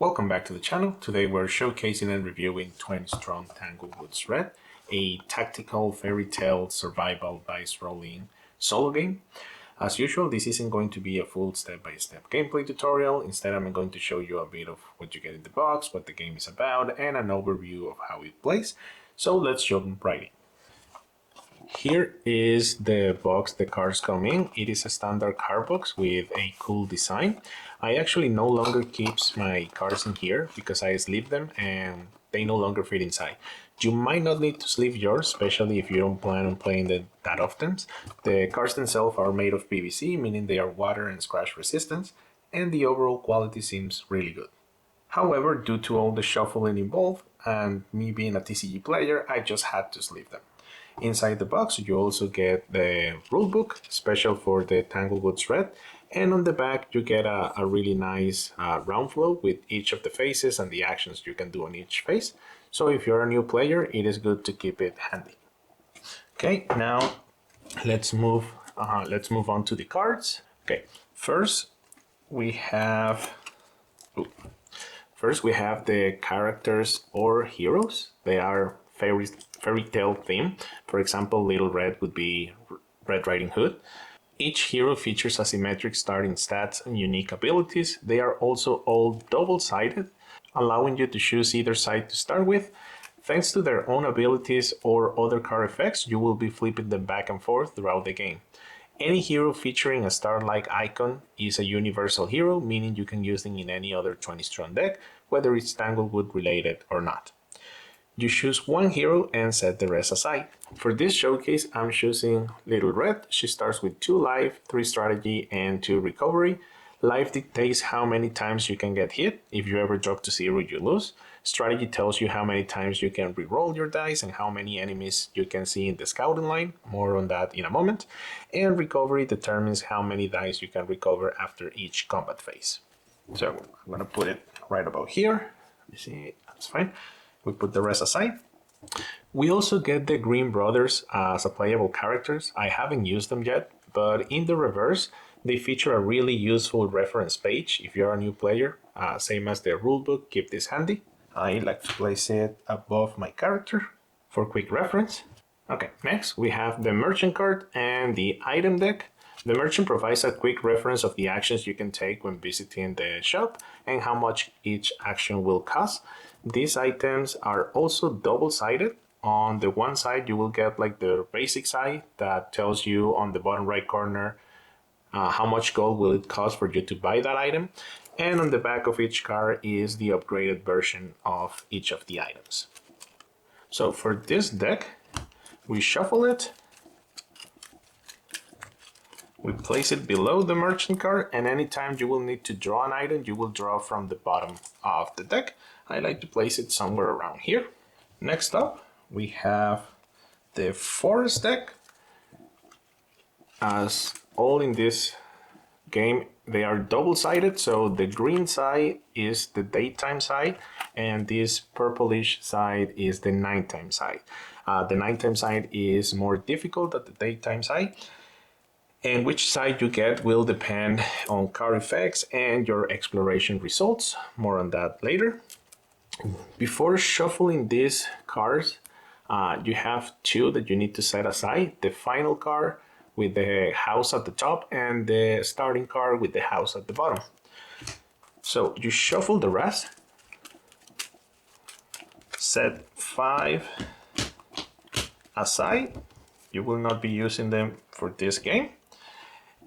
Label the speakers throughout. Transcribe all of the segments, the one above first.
Speaker 1: Welcome back to the channel. Today we're showcasing and reviewing 20 Strong Tanglewoods Red, a tactical fairy tale survival dice rolling solo game. As usual, this isn't going to be a full step-by-step gameplay tutorial. Instead, I'm going to show you a bit of what you get in the box, what the game is about, and an overview of how it plays. So let's jump right in. Here is the box the cards come in. It is a standard card box with a cool design. I actually no longer keep my cards in here because I sleeve them and they no longer fit inside. You might not need to sleeve yours, especially if you don't plan on playing that often. The cards themselves are made of PVC, meaning they are water and scratch resistant, and the overall quality seems really good. However, due to all the shuffling involved and me being a TCG player, I just had to sleeve them. Inside the box, you also get the rulebook, special for the Tanglewoods Red, and on the back you get a really nice round flow with each of the phases and the actions you can do on each phase. So if you're a new player, it is good to keep it handy. Okay, now let's move on to the cards. Okay, first we have the characters or heroes. They are fairy tale theme. For example, Little Red would be Red Riding Hood. Each hero features asymmetric starting stats and unique abilities. They are also all double-sided, allowing you to choose either side to start with. Thanks to their own abilities or other card effects, you will be flipping them back and forth throughout the game. Any hero featuring a star-like icon is a universal hero, meaning you can use them in any other 20-strong deck, whether it's Tanglewood related or not. You choose one hero and set the rest aside. For this showcase, I'm choosing Little Red. She starts with 2 life, 3 strategy, and 2 recovery. Life dictates how many times you can get hit. If you ever drop to 0, you lose. Strategy tells you how many times you can re-roll your dice and how many enemies you can see in the scouting line. More on that in a moment. And recovery determines how many dice you can recover after each combat phase. So I'm gonna put it right about here. You see, that's fine. We put the rest aside. We also get the Green Brothers as a playable characters. I haven't used them yet, but in the reverse, they feature a really useful reference page if you're a new player. Same as the rulebook, keep this handy. I like to place it above my character for quick reference. Okay, next we have the merchant card and the item deck. The merchant provides a quick reference of the actions you can take when visiting the shop and how much each action will cost. These items are also double-sided. On the one side, you will get like the basic side that tells you on the bottom right corner how much gold will it cost for you to buy that item. And on the back of each card is the upgraded version of each of the items. So for this deck, we shuffle it. We place it below the merchant card, and anytime you will need to draw an item, you will draw from the bottom of the deck. I like to place it somewhere around here. Next up, we have the forest deck. As all in this game, they are double-sided, so the green side is the daytime side, and this purplish side is the nighttime side. The nighttime side is more difficult than the daytime side. And which side you get will depend on card effects and your exploration results. More on that later. Before shuffling these cards, you have 2 that you need to set aside. The final card with the house at the top and the starting card with the house at the bottom. So you shuffle the rest. Set 5 aside. You will not be using them for this game.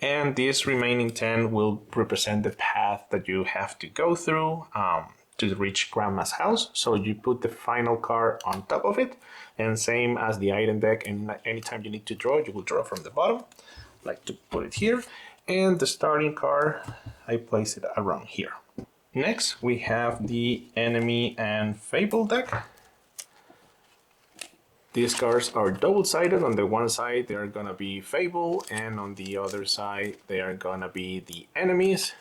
Speaker 1: And these remaining 10 will represent the path that you have to go through to reach Grandma's house. So you put the final card on top of it, and same as the item deck, and anytime you need to draw, you will draw from the bottom. I like to put it here. And the starting card, I place it around here. Next, we have the Enemy and Fable deck. These cards are double-sided. On the one side, they are gonna be Fable, and on the other side, they are gonna be the enemies.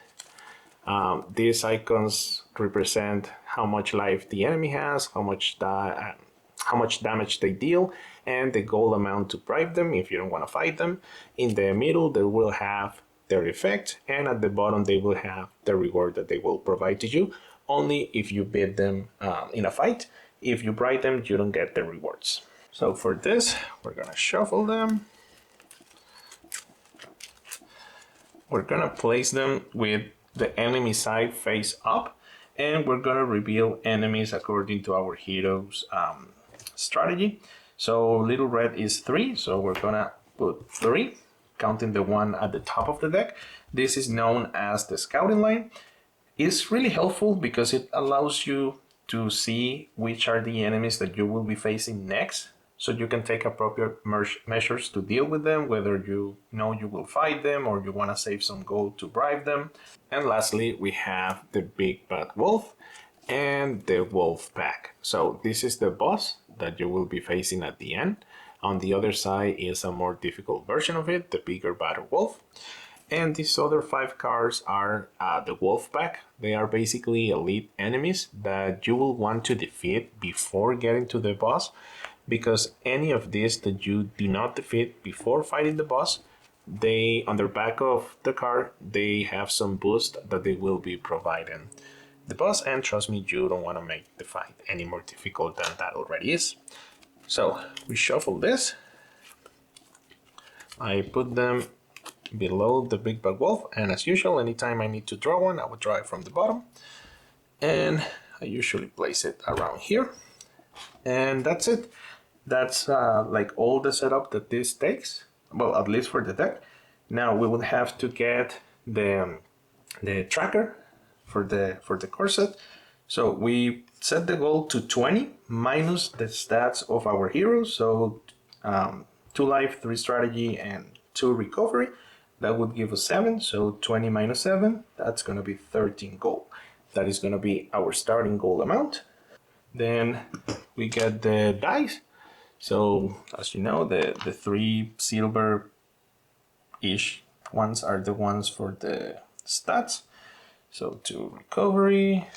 Speaker 1: These icons represent how much life the enemy has, how much damage they deal, and the gold amount to bribe them if you don't want to fight them. In the middle, they will have their effect, and at the bottom, they will have the reward that they will provide to you only if you beat them in a fight. If you bribe them, you don't get the rewards. So for this, we're gonna shuffle them. We're gonna place them with the enemy side face up, and we're gonna reveal enemies according to our hero's strategy. So Little Red is 3, so we're gonna put 3, counting the one at the top of the deck. This is known as the scouting line. It's really helpful because it allows you to see which are the enemies that you will be facing next, so you can take appropriate measures to deal with them, whether you know you will fight them or you want to save some gold to bribe them. And lastly, we have the Big Bad Wolf and the Wolf Pack. So this is the boss that you will be facing at the end. On the other side is a more difficult version of it, the Bigger, Badder Wolf. And these other 5 cards are the Wolf Pack. They are basically elite enemies that you will want to defeat before getting to the boss, because any of these that you do not defeat before fighting the boss, they, on the back of the card, they have some boost that they will be providing the boss, and trust me, you don't want to make the fight any more difficult than that already is. So we shuffle this. I put them below the Big Bad Wolf, and as usual, anytime I need to draw one, I would draw it from the bottom, and I usually place it around here, and that's it. That's like all the setup that this takes, well, at least for the deck. Now we will have to get the tracker for the core set. So we set the goal to 20 minus the stats of our heroes, so 2 life, 3 strategy, and 2 recovery. That would give us 7, so 20 minus 7, that's going to be 13 gold. That is going to be our starting gold amount. Then we get the dice. So as you know, the 3 silver-ish ones are the ones for the stats. So 2 recovery,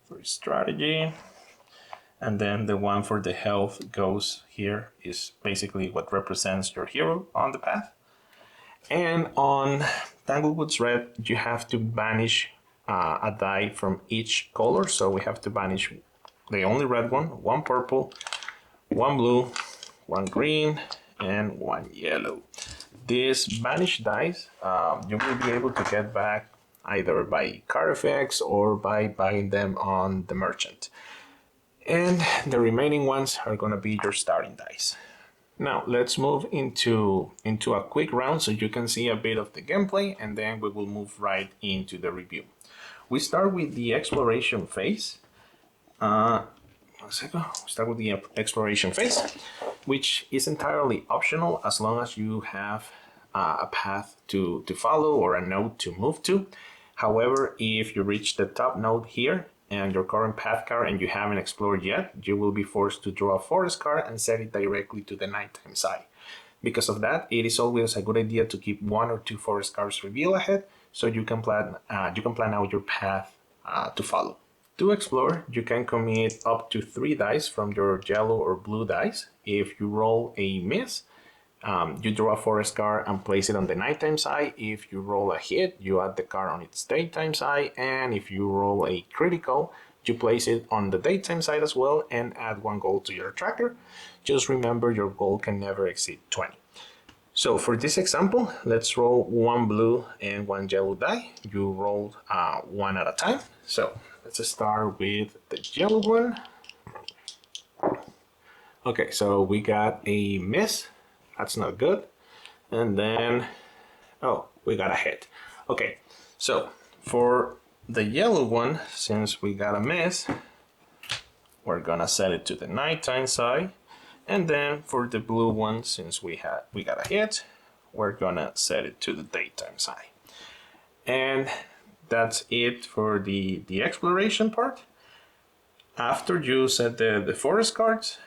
Speaker 1: 3 strategy, and then the one for the health goes here, is basically what represents your hero on the path. And on Tanglewoods Red, you have to banish a die from each color. So we have to banish the only red one purple, 1 blue, 1 green, and 1 yellow. These banished dice, you will be able to get back either by card effects or by buying them on the merchant. And the remaining ones are going to be your starting dice. Now let's move into a quick round so you can see a bit of the gameplay, and then we will move right into the review. We start with the exploration phase. One second. We start with the exploration phase, which is entirely optional as long as you have a path to follow or a node to move to. However, if you reach the top node here and your current path card and you haven't explored yet, you will be forced to draw a forest card and set it directly to the nighttime side. Because of that, it is always a good idea to keep 1 or 2 forest cards revealed ahead, so you can plan out your path to follow. To explore, you can commit up to 3 dice from your yellow or blue dice. If you roll a miss, you draw a forest card and place it on the nighttime side. If you roll a hit, you add the card on its daytime side, and if you roll a critical, you place it on the daytime side as well and add 1 gold to your tracker. Just remember, your gold can never exceed 20. So for this example, let's roll 1 blue and 1 yellow die. You roll 1 at a time. So let's start with the yellow one. Okay, so we got a miss. That's not good. And then, oh, we got a hit. Okay, so for the yellow one, since we got a miss, we're gonna set it to the nighttime side. And then for the blue one, since we got a hit, we're gonna set it to the daytime side. And that's it for the exploration part. After you set the forest cards,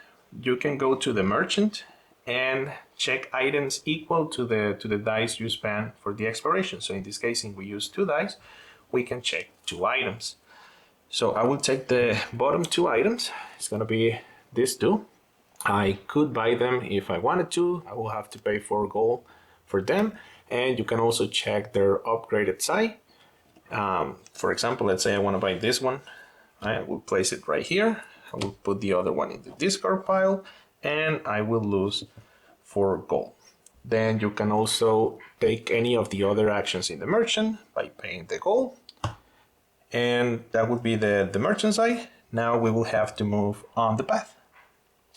Speaker 1: you can go to the merchant and check items equal to the dice you spend for the exploration. So in this case, if we use 2 dice, we can check 2 items. So I will take the bottom 2 items. It's gonna be these 2. I could buy them if I wanted to. I will have to pay 4 gold for them. And you can also check their upgraded side. For example, let's say I want to buy this one. I will place it right here. I will put the other one in the discard pile, and I will lose 4 gold. Then you can also take any of the other actions in the merchant by paying the gold. And that would be the merchant side. Now we will have to move on the path.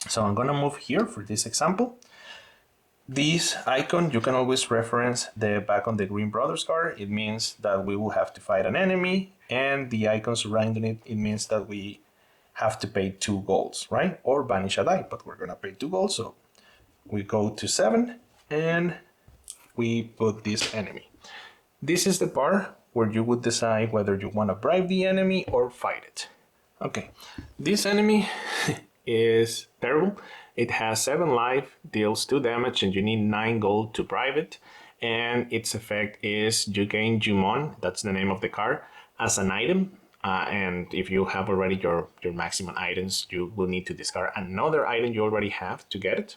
Speaker 1: So I'm gonna move here for this example. This icon, you can always reference the back on the Green Brothers card. It means that we will have to fight an enemy, and the icon surrounding it, it means that we have to pay 2 golds, right? Or banish a die, but we're gonna pay 2 golds, so we go to 7 and we put this enemy. This is the part where you would decide whether you want to bribe the enemy or fight it. Okay, this enemy is terrible. It has 7 life, deals 2 damage, and you need 9 gold to bribe it. And its effect is you gain Jumon, that's the name of the card, as an item. And if you have already your maximum items, you will need to discard another item you already have to get it.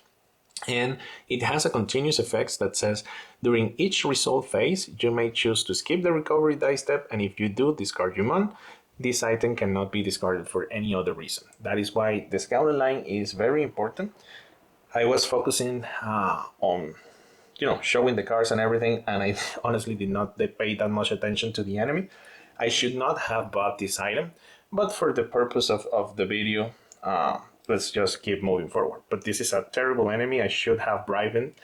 Speaker 1: And it has a continuous effect that says during each resolve phase, you may choose to skip the recovery die step, and if you do, discard Jumon. This item cannot be discarded for any other reason. That is why the scouting line is very important. I was focusing on showing the cards and everything, and I honestly did not pay that much attention to the enemy. I should not have bought this item, but for the purpose of the video, let's just keep moving forward. But this is a terrible enemy. I should have bribed him,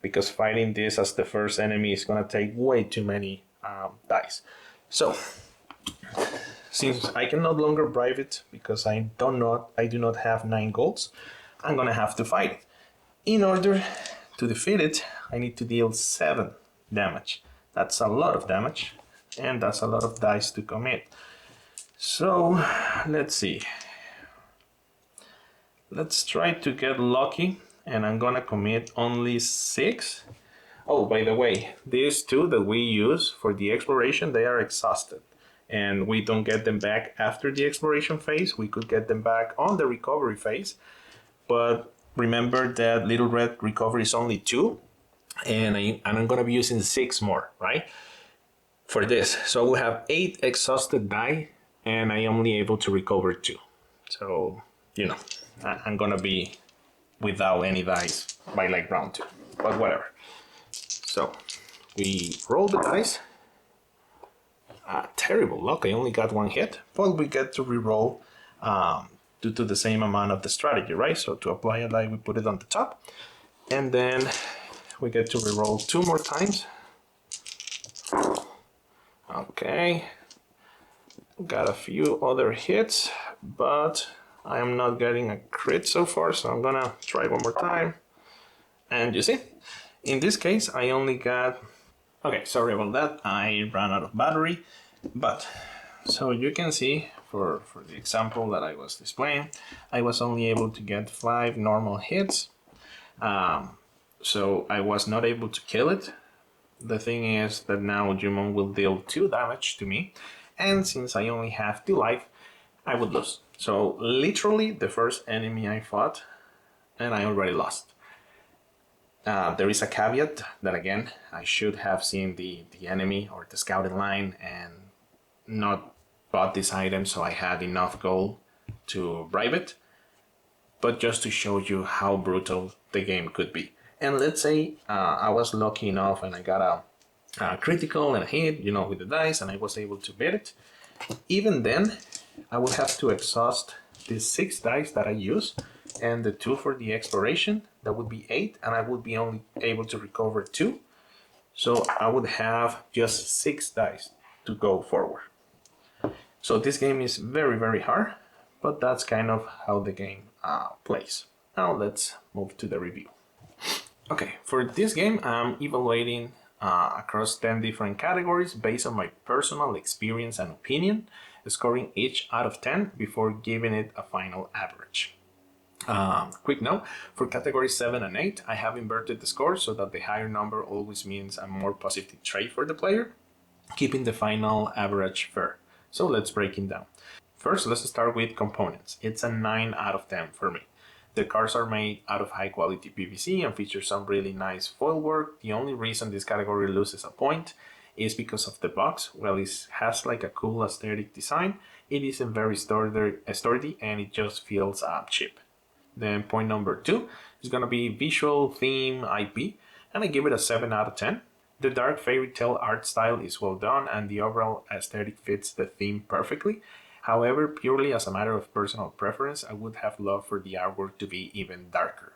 Speaker 1: because fighting this as the first enemy is going to take way too many dice. So since I can no longer bribe it because I do not have 9 golds, I'm going to have to fight it. In order to defeat it, I need to deal 7 damage. That's a lot of damage, and that's a lot of dice to commit. So let's see. Let's try to get lucky, and I'm gonna commit only 6. Oh, by the way, these 2 that we use for the exploration, they are exhausted, and we don't get them back after the exploration phase. We could get them back on the recovery phase, but remember that Little Red recovery is only 2, and I'm gonna be using 6 more, right? For this, so we'll have 8 exhausted die, and I am only able to recover 2. So, I'm gonna be without any dice by like round 2, but whatever. So we roll the dice. Terrible luck, I only got 1 hit, but we get to reroll due to the same amount of the strategy, right? So to apply a die, we put it on the top, and then we get to reroll 2 more times. Okay, got a few other hits, but I am not getting a crit so far, so I'm gonna try one more time. And you see, in this case, I only got... Okay, sorry about that, I ran out of battery. But, so you can see, for the example that I was displaying, I was only able to get 5 normal hits. So I was not able to kill it. The thing is that now Jumon will deal 2 damage to me, and since I only have 2 life, I would lose. So literally the first enemy I fought, and I already lost. There is a caveat that, again, I should have seen the enemy or the scouting line and not bought this item so I had enough gold to bribe it. But just to show you how brutal the game could be. And let's say I was lucky enough and I got a critical and a hit, with the dice, and I was able to beat it. Even then, I would have to exhaust the 6 dice that I use and the 2 for the exploration. That would be 8, and I would be only able to recover 2. So I would have just 6 dice to go forward. So this game is very, very hard, but that's kind of how the game plays. Now let's move to the review. Okay, for this game, I'm evaluating across 10 different categories based on my personal experience and opinion, scoring each out of 10 before giving it a final average. Quick note, for categories 7 and 8, I have inverted the score so that the higher number always means a more positive trait for the player, keeping the final average fair. So let's break it down. First, let's start with components. It's a 9 out of 10 for me. The cards are made out of high quality PVC and feature some really nice foil work. The only reason this category loses a point is because of the box. Well, it has like a cool aesthetic design. It isn't very sturdy and it just feels cheap. Then point number 2 is going to be visual theme IP, and I give it a 7 out of 10. The dark fairy tale art style is well done and the overall aesthetic fits the theme perfectly. However, purely as a matter of personal preference, I would have loved for the artwork to be even darker.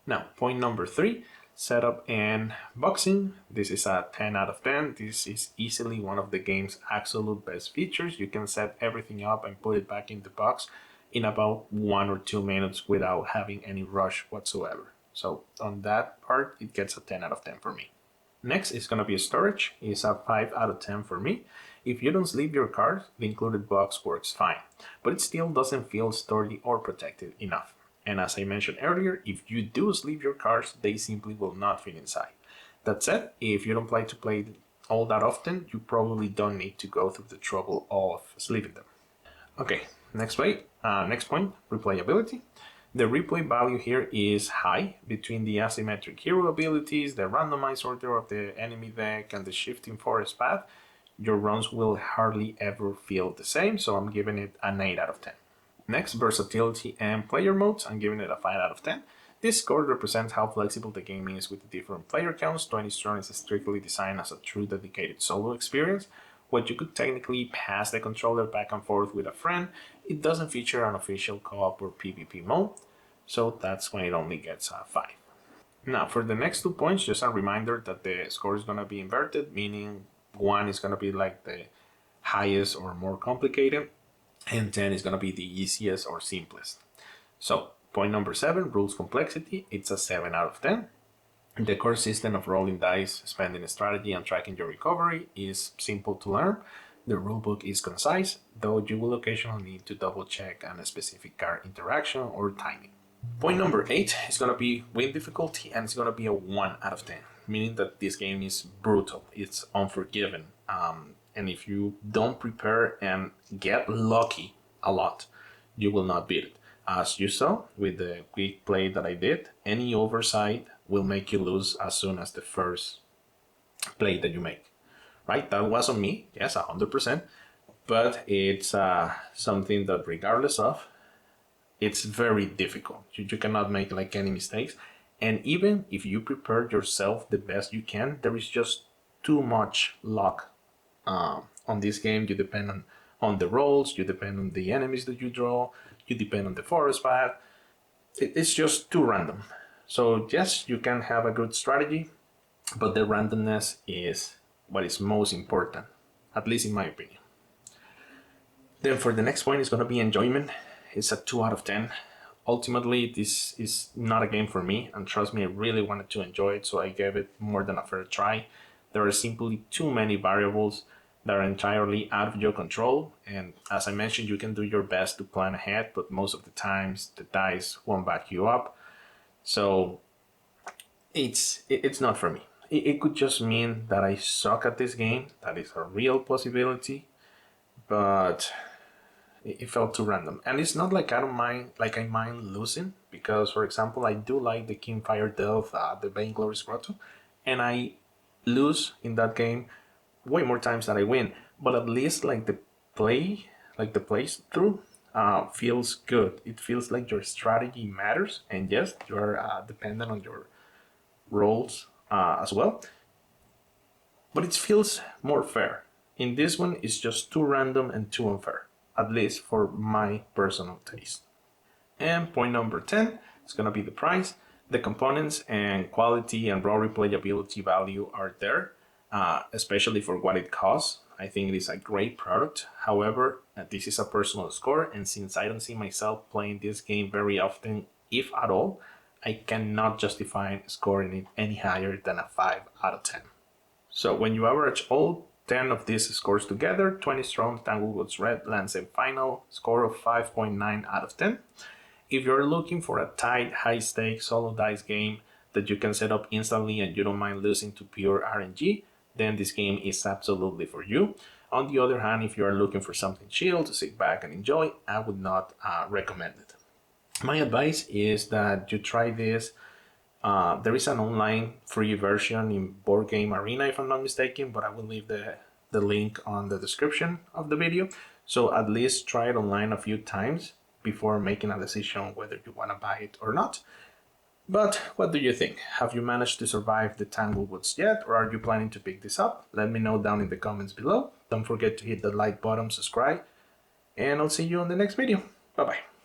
Speaker 1: Now, point number 3, setup and boxing. This is a 10 out of 10. This is easily one of the game's absolute best features. You can set everything up and put it back in the box in about 1 or 2 minutes without having any rush whatsoever. So on that part, it gets a 10 out of 10 for me. Next is going to be storage. It's a 5 out of 10 for me. If you don't sleeve your cards, the included box works fine, but it still doesn't feel sturdy or protected enough. And as I mentioned earlier, if you do sleeve your cards, they simply will not fit inside. That said, if you don't like to play all that often, you probably don't need to go through the trouble of sleeving them. Okay, next point, replayability. The replay value here is high between the asymmetric hero abilities, the randomized order of the enemy deck, and the shifting forest path. Your runs will hardly ever feel the same, so I'm giving it an 8 out of 10. Next, versatility and player modes. I'm giving it a 5 out of 10. This score represents how flexible the game is with the different player counts. 20 Strong is strictly designed as a true dedicated solo experience. What you could technically pass the controller back and forth with a friend, it doesn't feature an official co-op or PvP mode, so that's why it only gets a 5. Now, for the next 2 points, just a reminder that the score is going to be inverted, meaning 1 is going to be like the highest or more complicated, and 10 is going to be the easiest or simplest. So, point number 7, rules complexity, it's a 7 out of 10. The core system of rolling dice, spending strategy, and tracking your recovery is simple to learn. The rulebook is concise, though you will occasionally need to double check on a specific card interaction or timing. Point number 8 is going to be win difficulty, and it's going to be a 1 out of 10, meaning that this game is brutal, it's unforgiving, and if you don't prepare and get lucky a lot, you will not beat it. As you saw with the quick play that I did, any oversight will make you lose as soon as the first play that you make. Right? That was on me, yes, 100%. But it's something that regardless of, it's very difficult. You cannot make like any mistakes. And even if you prepare yourself the best you can, there is just too much luck on this game. You depend on the rolls, you depend on the enemies that you draw, you depend on the forest path. It's just too random. So yes, you can have a good strategy, but the randomness is what is most important, at least in my opinion. Then for the next point, it's going to be enjoyment. It's a 2 out of 10. Ultimately, this is not a game for me, and trust me, I really wanted to enjoy it, so I gave it more than a fair try. There are simply too many variables that are entirely out of your control, and as I mentioned, you can do your best to plan ahead, but most of the times the dice won't back you up. So it's not for me. It could just mean that I suck at this game. That is a real possibility, but it felt too random. And it's not like I mind losing, because for example, I do like the Kingfire Delve, the Vainglorious Grotto, and I lose in that game way more times than I win. But at least like the playthrough feels good. It feels like your strategy matters, and yes, you're dependent on your rolls as well. But it feels more fair. In this one, it's just too random and too unfair, at least for my personal taste. And point number 10 is going to be the price. The components and quality and raw replayability value are there, especially for what it costs. I think it is a great product. However, this is a personal score, and since I don't see myself playing this game very often, if at all, I cannot justify scoring it any higher than a 5 out of 10. So when you average all 10 of these scores together, 20 Strong Tanglewoods Red lands a final score of 5.9 out of 10. If you're looking for a tight, high-stakes solo dice game that you can set up instantly and you don't mind losing to pure RNG, then this game is absolutely for you. On the other hand, if you are looking for something chill to sit back and enjoy, I would not recommend it. My advice is that you try this There is an online free version in Board Game Arena, if I'm not mistaken, but I will leave the link on the description of the video. So at least try it online a few times before making a decision whether you want to buy it or not. But what do you think? Have you managed to survive the Tanglewoods yet, or are you planning to pick this up? Let me know down in the comments below. Don't forget to hit the like button, subscribe, and I'll see you on the next video. Bye bye.